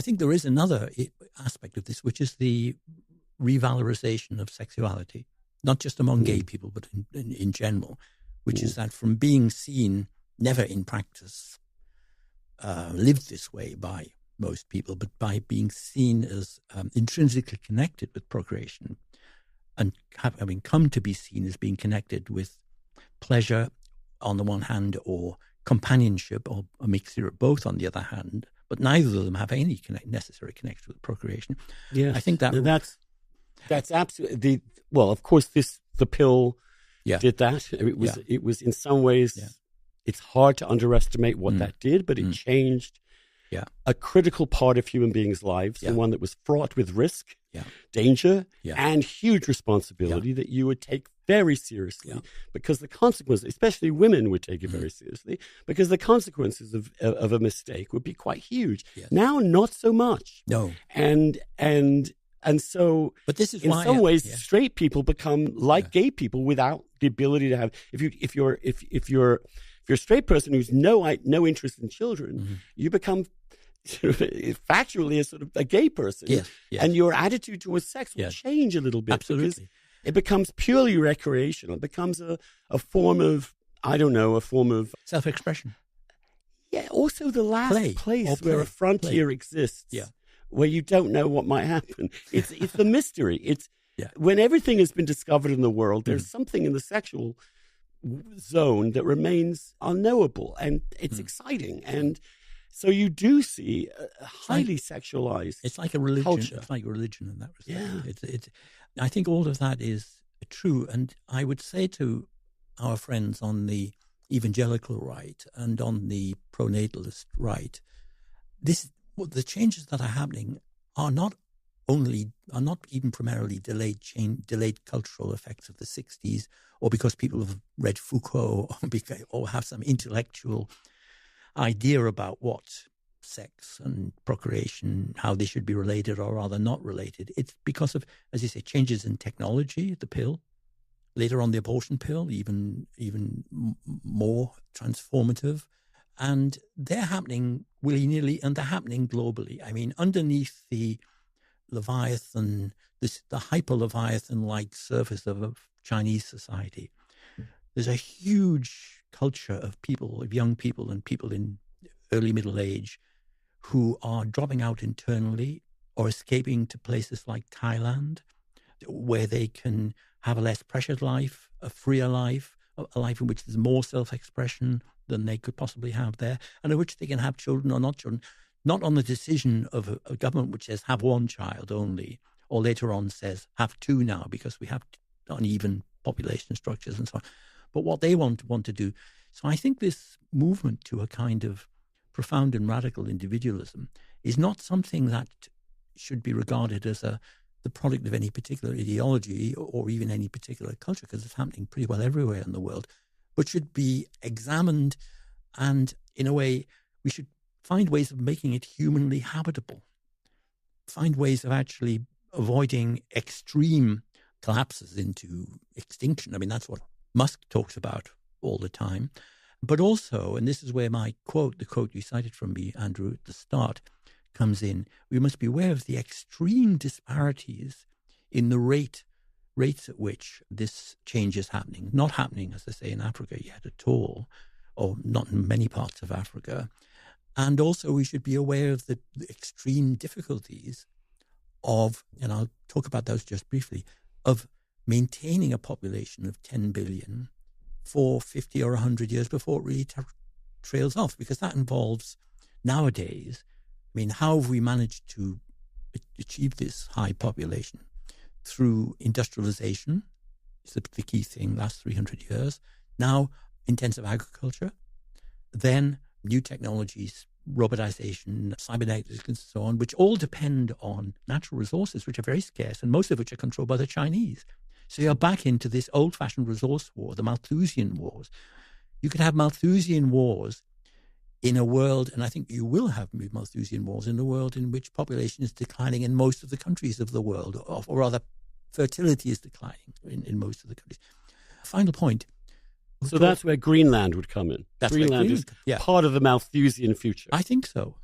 I think there is another aspect of this, which is the revalorization of sexuality, not just among gay people, but in general, which is that from being seen, never in practice, lived this way by most people, but by being seen as intrinsically connected with procreation and having come to be seen as being connected with pleasure on the one hand or companionship or a mixture of both on the other hand, but neither of them have any necessary connection with procreation. Yes. I think that's absolutely well, of course, the pill did that. It was in some ways, it's hard to underestimate what that did, but it changed a critical part of human beings' lives, and one that was fraught with risk, danger, and huge responsibility that you would take very seriously because the consequences, especially women would take it very seriously because the consequences of a mistake would be quite huge. Yes. Now, not so much. No. And so, but this is in why, some ways, straight people become like gay people without the ability to have. If you're a straight person who's no interest in children, you become sort of factually a gay person, and your attitude towards sex will change a little bit. Absolutely, it becomes purely recreational. It becomes a form of self-expression. Yeah. Also, the last place where a frontier exists. Yeah. Where you don't know what might happen. It's the mystery. It's when everything has been discovered in the world, there's something in the sexual zone that remains unknowable, and it's exciting. And so you do see a highly sexualized. It's like a religion. Culture. It's like a religion in that respect. Yeah. I think all of that is true, and I would say to our friends on the evangelical right and on the pronatalist right, the changes that are happening are not even primarily delayed cultural effects of the 60s, or because people have read Foucault or have some intellectual idea about what sex and procreation, how they should be related or rather not related. It's because of, as you say, changes in technology, the pill, later on the abortion pill, even more transformative. And they're happening willy-nilly, and they're happening globally. I mean, underneath the Leviathan, the hyper-Leviathan-like surface of Chinese society, there's a huge culture of people, of young people and people in early middle age who are dropping out internally or escaping to places like Thailand, where they can have a less pressured life, a freer life, a life in which there's more self-expression than they could possibly have there, and in which they can have children or not children, not on the decision of a government which says have one child only, or later on says have two now because we have uneven population structures and so on, but what they want to do. So I think this movement to a kind of profound and radical individualism is not something that should be regarded as the product of any particular ideology or even any particular culture, because it's happening pretty well everywhere in the world, but should be examined, and in a way we should find ways of making it humanly habitable, find ways of actually avoiding extreme collapses into extinction. I mean, that's what Musk talks about all the time. But also, and this is where my quote, the quote you cited from me, Andrew, at the start, comes in, we must be aware of the extreme disparities in the rates at which this change is happening. Not happening, as I say, in Africa yet at all, or not in many parts of Africa. And also we should be aware of the extreme difficulties of, and I'll talk about those just briefly, of maintaining a population of 10 billion for 50 or 100 years before it really trails off, because that involves nowadays, I mean, how have we managed to achieve this high population? Through industrialization, is the key thing, last 300 years. Now, intensive agriculture, then new technologies, robotization, cybernetics, and so on, which all depend on natural resources, which are very scarce, and most of which are controlled by the Chinese. So you're back into this old-fashioned resource war, the Malthusian Wars. You could have Malthusian wars in a world, and I think you will have Malthusian wars in a world in which population is declining in most of the countries of the world, or rather, fertility is declining in most of the countries. Final point. So that's where Greenland would come in. That's Greenland is part of the Malthusian future. I think so.